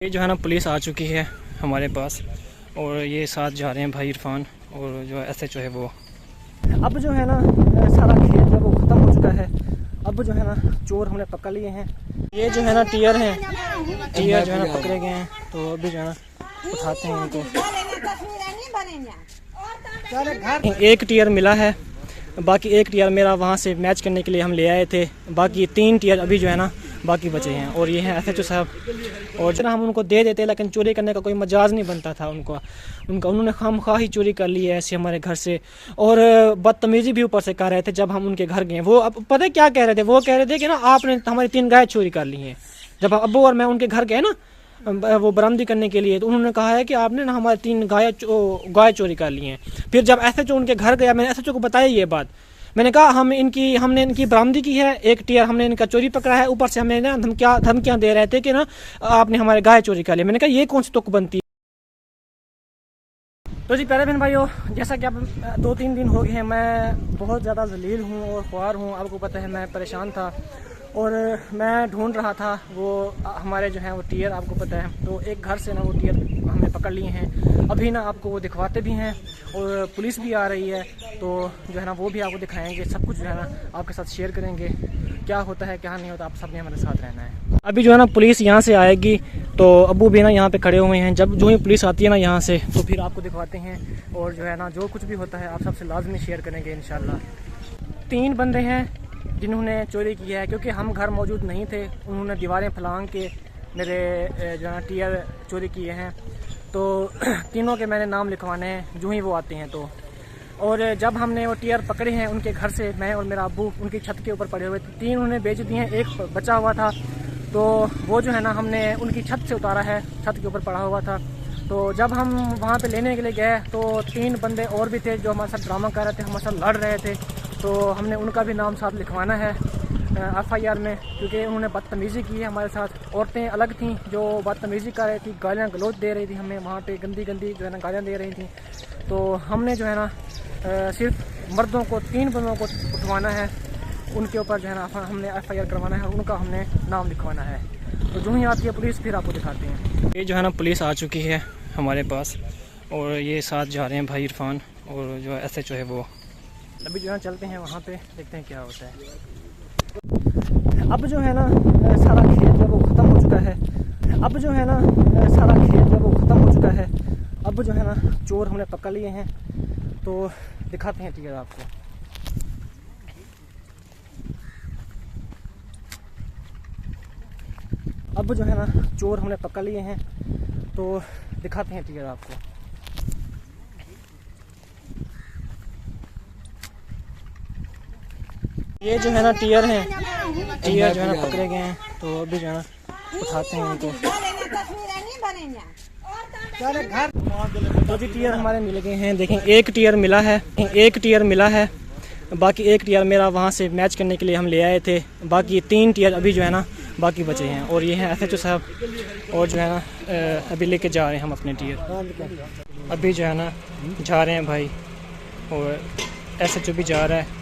ये जो है ना पुलिस आ चुकी है हमारे पास और ये साथ जा रहे हैं भाई इरफान और जो SHO है वो। अब जो है ना सारा खेल जो वो ख़त्म हो चुका है। अब जो है ना चोर हमने पकड़ लिए हैं। ये जो है ना टीयर हैं, टीयर जो है ना पकड़े गए हैं। तो अभी जो है ना उठाते हैं इनको। एक टीयर मिला है, बाकी एक टीयर मेरा वहाँ से मैच करने के लिए हम ले आए थे। बाकी 3 टीयर अभी जो है ना बाकी बचे हैं। और ये हैं SHO साहब। और जो हम उनको दे देते लेकिन चोरी करने का कोई मजाज नहीं बनता था उन्होंने खामखा ही चोरी कर ली है ऐसे हमारे घर से। और बदतमीजी भी ऊपर से कर रहे थे। जब हम उनके घर गए वो अब पता है क्या कह रहे थे, वो कह रहे थे कि ना आपने हमारी 3 गाय चोरी कर ली हैं। जब अब्बू और मैं उनके घर गए ना वो बरामदी करने के लिए, तो उन्होंने कहा है कि आपने ना हमारी 3 गाय चोरी कर ली हैं। फिर जब SHO उनके घर गया, मैंने SHO को बताया ये बात। मैंने कहा हमने इनकी बरामदी की है, एक टीयर हमने इनका चोरी पकड़ा है, ऊपर से हमें ना धमकियाँ दे रहे थे कि ना आपने हमारे गाय चोरी कर ली। मैंने कहा ये कौन सी तुक बनती है। तो जी प्यारे बहन भाइयों, जैसा कि अब 2-3 दिन हो गए हैं मैं बहुत ज़्यादा जलील हूँ और ख्वार हूँ। आपको पता है मैं परेशान था और मैं ढूंढ रहा था वो हमारे जो हैं वो टीयर, आपको पता है। तो एक घर से ना वो टीयर हमने पकड़ लिए हैं। अभी ना आपको वो दिखवाते भी हैं और पुलिस भी आ रही है। तो जो है ना वो भी आपको दिखाएंगे, सब कुछ जो है ना आपके साथ शेयर करेंगे। क्या होता है क्या नहीं होता, आप सब ने हमारे साथ रहना है। अभी जो है ना पुलिस यहाँ से आएगी तो अब्बू भी ना यहाँ पे खड़े हुए हैं। जब जो ही पुलिस आती है ना यहाँ से तो फिर आपको दिखवाते हैं। और जो है ना जो कुछ भी होता है आप सबसे लाजमी शेयर करेंगे इंशाल्लाह। 3 बंदे हैं जिन्होंने चोरी की है, क्योंकि हम घर मौजूद नहीं थे। उन्होंने दीवारें फलांग के मेरे जो है टीयर चोरी किए हैं। तो तीनों के मैंने नाम लिखवाने हैं जो ही वो आते हैं। तो और जब हमने वो टीयर पकड़े हैं उनके घर से, मैं और मेरा अब्बू उनकी छत के ऊपर पड़े हुए थे। 3 उन्होंने बेच दिए हैं, एक बचा हुआ था। तो वो जो है ना हमने उनकी छत से उतारा है, छत के ऊपर पड़ा हुआ था। तो जब हम वहाँ पे लेने के लिए गए तो 3 बंदे और भी थे जो हमारे साथ ड्रामा कर रहे थे, हमारे साथ लड़ रहे थे। तो हमने उनका भी नाम साथ लिखवाना है FIR में, क्योंकि उन्होंने बदतमीज़ी की है हमारे साथ। औरतें अलग थीं जो बदतमीज़ी कर रही थी, गालियाँ गलौज दे रही थी हमें, वहाँ पे गंदी जो है ना गालियाँ दे रही थी। तो हमने जो है ना सिर्फ मर्दों को 3 बंदों को उठवाना है, उनके ऊपर जो है ना हमने FIR करवाना है, उनका हमने नाम लिखवाना है। तो जो ही आती है पुलिस फिर आपको दिखाते हैं। ये जो है ना पुलिस आ चुकी है हमारे पास और ये साथ जा रहे हैं भाई इरफान और जो SHO है वो। अभी जो है चलते हैं वहाँ पे, देखते हैं क्या होता है। अब जो है ना सारा खेल जो वो ख़त्म हो चुका है। अब जो है ना सारा खेल जो वो ख़त्म हो चुका है। अब जो है ना चोर हमने पकड़ लिए हैं। तो दिखाते हैं टीयर आपको। अब जो है ना चोर हमने पकड़ लिए हैं। तो दिखाते हैं टीयर आपको। ये जो है ना टीयर हैं, टीयर जो है ना पकड़े गए हैं। तो अभी जो है ना उठाते हैं इनको। तो जी टीयर हमारे मिल गए हैं। देखें एक टीयर मिला है, एक टीयर मिला है। बाकी एक टीयर मेरा वहाँ से मैच करने के लिए हम ले आए थे। बाकी 3 टीयर अभी जो है ना बाकी बचे हैं। और ये हैं SHO साहब और जो है ना अभी लेके जा रहे हैं हम अपने टीयर। अभी जो है ना जा रहे हैं भाई और SHO भी जा रहा है।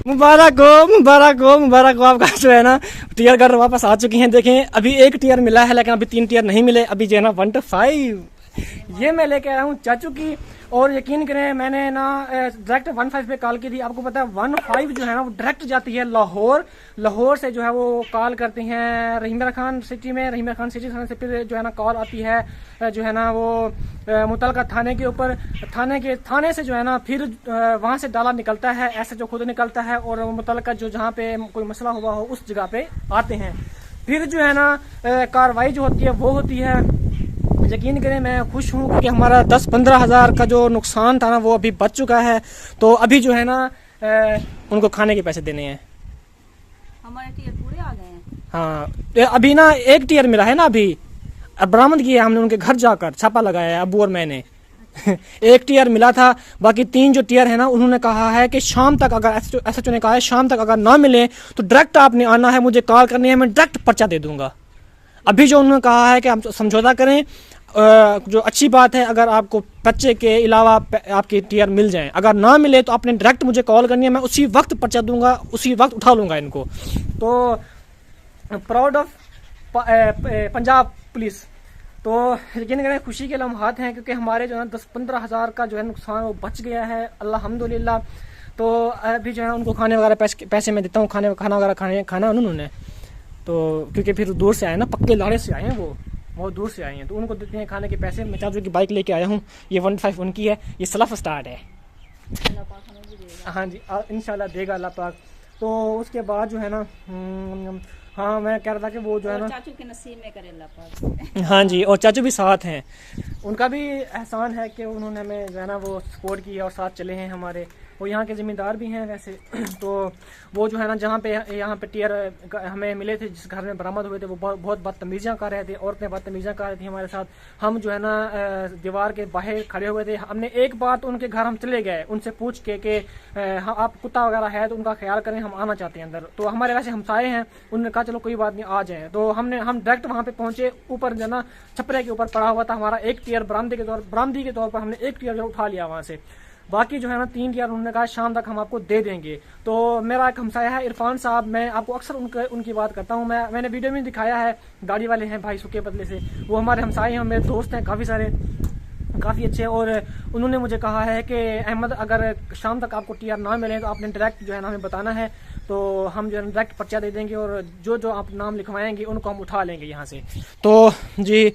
मुबारक हो आपका जो है ना टीयर घर वापस आ चुकी हैं। देखें अभी एक टीयर मिला है लेकिन अभी 3 टीयर नहीं मिले। अभी जो है ना 1 to 5 ये मैं लेके आया हूँ चाचू की। और यकीन करें मैंने ना डायरेक्ट 15 पे कॉल की थी। आपको पता है 15 जो है ना वो डायरेक्ट जाती है लाहौर से जो है वो कॉल करते हैं रहीम खान सिटी में। रहीम खान सिटी थाने से फिर जो है ना कॉल आती है जो है ना वो मुतलका थाने के ऊपर, थाने से जो है ना फिर वहाँ से डाला निकलता है, SHO खुद निकलता है और मुतलका जो जहाँ पे कोई मसला हुआ हो उस जगह पे आते हैं। फिर जो है ना कार्रवाई जो होती है वो होती है। यकीन करें मैं खुश हूँ कि हमारा 10-15 हज़ार का जो नुकसान था ना वो अभी बच चुका है। तो अभी जो है ना उनको खाने के पैसे देने हैं। हमारे टीयर पूरे आ गए हैं। हाँ अभी ना एक टीयर मिला है ना, अभी बरामद किया हमने उनके घर जाकर, छापा लगाया है अब्बू और मैंने। एक टीयर मिला था, बाकी 3 जो टीयर है ना उन्होंने कहा है कि शाम तक, अगर SHO ने कहा है शाम तक अगर ना मिले तो डायरेक्ट आपने आना है, मुझे कॉल करनी है, मैं डायरेक्ट पर्चा दे दूंगा। अभी जो उन्होंने कहा है कि हम समझौता करें, जो अच्छी बात है, अगर आपको पर्चे के अलावा आपकी टीयर मिल जाए, अगर ना मिले तो आपने डायरेक्ट मुझे कॉल करनी है, मैं उसी वक्त पर्चा दूंगा, उसी वक्त उठा लूँगा इनको। तो प्राउड ऑफ पंजाब पुलिस। तो यकीन करें खुशी के लम्हात हैं, क्योंकि हमारे जो है 10-15 हज़ार का जो है नुकसान वो बच गया है अल्हम्दुलिल्लाह। तो अभी जो है उनको खाने वगैरह पैसे मैं देता हूँ, खाना वगैरह खाना उन्होंने, तो क्योंकि फिर दूर से आए ना, पक्के लाड़े से आए हैं, वो बहुत दूर से आए हैं, तो उनको देते हैं खाने के पैसे। मैं चाचू की बाइक लेके आया हूँ, ये 1.5 उनकी है, ये सेल्फ स्टार्ट है। अल्लाह पाक हमें भी देगा। हाँ जी, इंशाल्लाह देगा अल्लाह पाक। तो उसके बाद जो है ना हाँ मैं कह रहा था कि वो जो है ना चाचू के नसीब में करे अल्लाह पाक। हाँ जी, और चाचू भी साथ हैं, उनका भी एहसान है कि उन्होंने हमें जो है ना वो सपोर्ट किया और साथ चले हैं हमारे। वो यहाँ के ज़मींदार भी हैं वैसे। तो वो जो है ना जहाँ पे यहाँ पे टीयर हमें मिले थे, जिस घर में बरामद हुए थे, वो बहुत बदतमीज़ियाँ कर रहे थे, औरतें बदतमीज़ियाँ कर रही थी हमारे साथ। हम जो है ना दीवार के बाहर खड़े हुए थे। हमने एक बार तो उनके घर हम चले गए उनसे पूछ के कि हाँ आप कुत्ता वगैरह है तो उनका ख्याल करें, हम आना चाहते हैं अंदर। तो हमारे वैसे हमसाए हैं, उन्होंने कहा चलो कोई बात नहीं आ जाए। तो हम डायरेक्ट वहाँ पे पहुँचे। ऊपर जो है ना छपरे के ऊपर पड़ा हुआ था हमारा एक टीयर, बरामदी के तौर पर हमने एक टीयर जो उठा लिया वहाँ से। बाकी जो है ना 3 टीयर उन्होंने कहा शाम तक हम आपको दे देंगे। तो मेरा एक हमसाया है इरफान साहब, मैं आपको अक्सर उनकी बात करता हूँ, मैंने वीडियो में दिखाया है, गाड़ी वाले हैं भाई सुके बदले से, वो हमारे हमसाए हैं, मेरे दोस्त हैं काफ़ी सारे, काफ़ी अच्छे। और उन्होंने मुझे कहा है कि अहमद अगर शाम तक आपको टीआर ना मिले तो आपने डायरेक्ट जो है ना हमें बताना है, तो हम जो है डायरेक्ट पर्चा दे देंगे और जो आप नाम लिखवाएंगे उनको हम उठा लेंगे यहाँ से। तो जी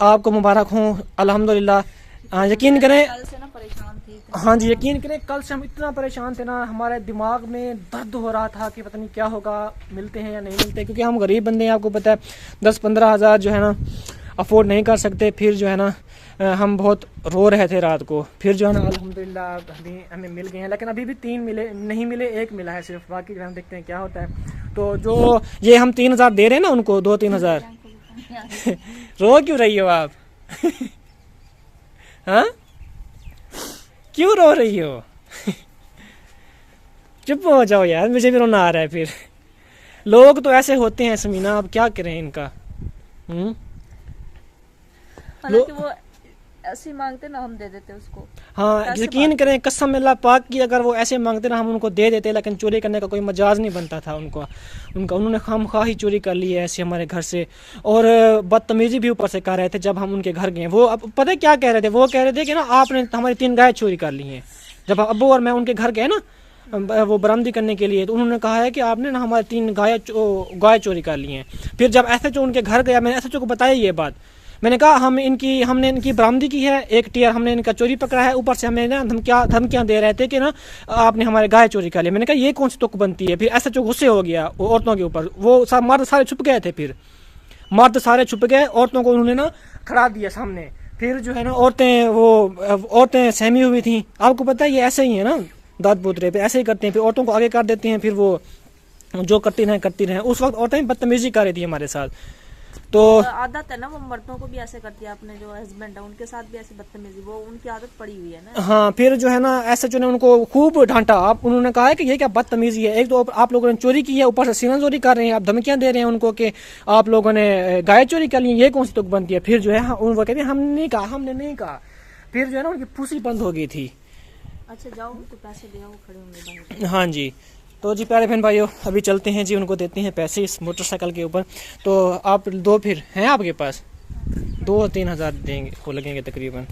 आपको मुबारक हो अल्हम्दुलिल्लाह। यकीन करें कल से ना परेशान थी। हाँ जी, यकीन करें कल से हम इतना परेशान थे ना, हमारे दिमाग में दर्द हो रहा था कि पता नहीं क्या होगा, मिलते हैं या नहीं मिलते, क्योंकि हम गरीब बंदे हैं, आपको पता है 10-15 हज़ार जो है ना अफोर्ड नहीं कर सकते। फिर जो है ना हम बहुत रो रहे थे रात को। फिर जो है ना अल्हम्दुलिल्लाह हमें मिल गए हैं, लेकिन अभी भी 3 मिले नहीं मिले, 1 मिला है सिर्फ, बाकी जो हम देखते हैं क्या होता है। तो जो ये हम 3,000 दे रहे हैं ना उनको, 2-3 हज़ार रो क्यों रही हो आप? हाँ क्यों रो रही हो? चुप हो जाओ यार, मुझे भी रोना आ रहा है। फिर लोग तो ऐसे होते हैं समीना, अब क्या करें इनका। हालांकि वो ऐसे मांगते ना हम दे देते उसको। हाँ यकीन करें कसम अल्लाह पाक की, अगर वो ऐसे मांगते ना हम उनको दे देते, लेकिन चोरी करने का कोई मजाज नहीं बनता था उन्होंने खामखा ही चोरी कर ली है ऐसे हमारे घर से। और बदतमीजी भी ऊपर से कर रहे थे जब हम उनके घर गए। वो अब पता है क्या कह रहे थे, वो कह रहे थे कि ना आपने हमारी 3 गाय चोरी कर ली हैं। जब अब्बू और मैं उनके घर गए ना वो बरामदी करने के लिए, तो उन्होंने कहा है कि आपने ना हमारी 3 गाय चोरी कर ली हैं। फिर जब SHO उनके घर गया, मैंने SHO को बताया ये बात, मैंने कहा हमने इनकी बरामदी की है, 1 टीयर हमने इनका चोरी पकड़ा है, ऊपर से हमें ना धमकियां दे रहे थे कि ना आपने हमारे गाय चोरी कर ली। मैंने कहा ये कौन सी तुक बनती है। फिर SHO गुस्से हो गया औरतों के ऊपर, वो मर्द सारे छुप गए थे, फिर मर्द सारे छुप गए, औरतों को उन्होंने ना खड़ा दिया सामने। फिर जो है ना औरतें सहमी हुई थी। आपको पता है ये ऐसे ही है ना, दाद पोतरे पे ऐसे ही करते हैं, फिर औरतों को आगे कर देते हैं, फिर वो जो करती रहें। उस वक्त औरतें बदतमीजी कर रही थी हमारे साथ। तो आदत है ना, वो मर्दों को भी ऐसे करती है, अपने जो हस्बैंड है उनके साथ भी ऐसे बदतमीजी, वो उनकी आदत पड़ी हुई है ना। हाँ फिर जो है ना SHO ने उनको खूब डांटा। उन्होंने कहा है कि ये क्या बदतमीजी है, एक तो आप लोगों ने चोरी की है, ऊपर से सीना चोरी कर रहे हैं, आप धमकियां दे रहे हैं उनको कि आप लोगों ने गाय चोरी कर ली, ये कौन सी तुक बनती है। फिर जो है वो कहते हैं हमने नहीं कहा। फिर जो है ना उनकी फूसी बंद हो गई थी। अच्छा जाओ तो पैसे दे आओ, खड़े होंगे बाहर। हाँ जी, तो जी प्यारे बहन भाइयों अभी चलते हैं जी, उनको देते हैं पैसे इस मोटरसाइकिल के ऊपर। तो आप 2 फिर हैं आपके पास 2-3 हज़ार देंगे वो लगेंगे तकरीबन।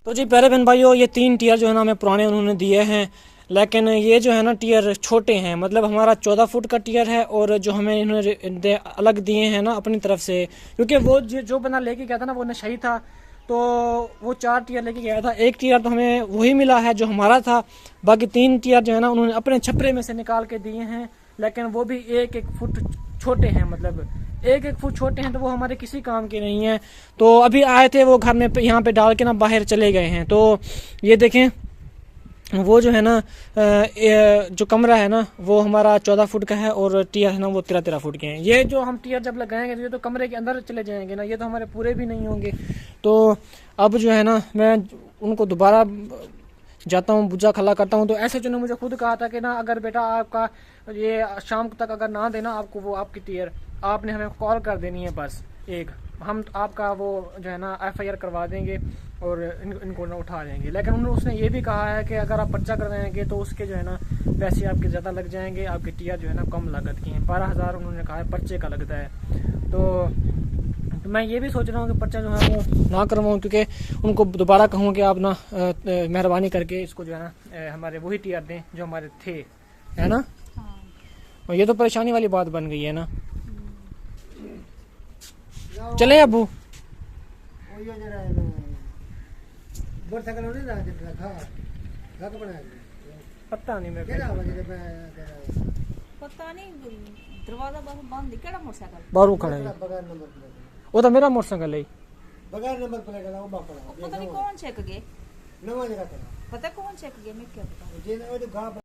तो जी प्यारे बहन भाइयों ये 3 टीयर जो है ना हमें पुराने उन्होंने दिए हैं, लेकिन ये जो है ना टीयर छोटे हैं, मतलब हमारा 14 फुट का टीयर है, और जो हमें इन्होंने अलग दिए हैं ना अपनी तरफ से, क्योंकि वो जो बंदा लेके गया था ना वो नशई था, तो वो 4 टीयर लेके गया था। 1 टीयर तो हमें वही मिला है जो हमारा था, बाकी 3 टीयर जो है ना उन्होंने अपने छपरे में से निकाल के दिए हैं, लेकिन वो भी 1-1 फुट छोटे हैं, मतलब 1-1 फुट छोटे हैं, तो वो हमारे किसी काम के नहीं हैं। तो अभी आए थे वो घर में यहाँ पे डाल के ना बाहर चले गए हैं। तो ये देखें वो जो है ना जो कमरा है ना वो हमारा 14 फुट का है, और टीयर है ना वो 13 फुट के हैं। ये जो हम टीयर जब लगाएंगे तो ये तो कमरे के अंदर चले जाएंगे ना, ये तो हमारे पूरे भी नहीं होंगे। तो अब जो है ना मैं उनको दोबारा जाता हूँ, बुझा खला करता हूँ। तो SHO ने मुझे खुद कहा था कि ना अगर बेटा आपका ये शाम तक अगर ना देना आपको वो आपकी टीयर, आपने हमें कॉल कर देनी है बस एक, हम आपका वो जो है ना FIR करवा देंगे। और इनको ना उठा लेंगे। लेकिन उसने ये भी कहा है कि अगर आप पर्चा करवाएंगे तो उसके जो है ना पैसे आपके ज़्यादा लग जाएंगे, आपकी टीआर जो है ना कम लागत की है, 12,000 उन्होंने कहा है पर्चे का लगता है। तो मैं ये भी सोच रहा हूँ कि पर्चा जो है वो ना करवाऊँ, क्योंकि उनको दोबारा कहूँ कि आप ना मेहरबानी करके इसको जो है ना हमारे वही टीआर दें जो हमारे थे, है ना। और ये तो परेशानी वाली बात बन गई है ना। चले अबू पता नहीं मेरे को, पता नहीं दरवाजा बंद केड़ा मोटरसाइकिल बारू खड़ा है वो तो मेरा मोटरसाइकिल है बगैर नंबर प्लेट वाला वो बापड़ा पता नहीं कौन चेक गए, नवा जगह पता कौन चेक गए मैं क्या पता। जे वो जो गांव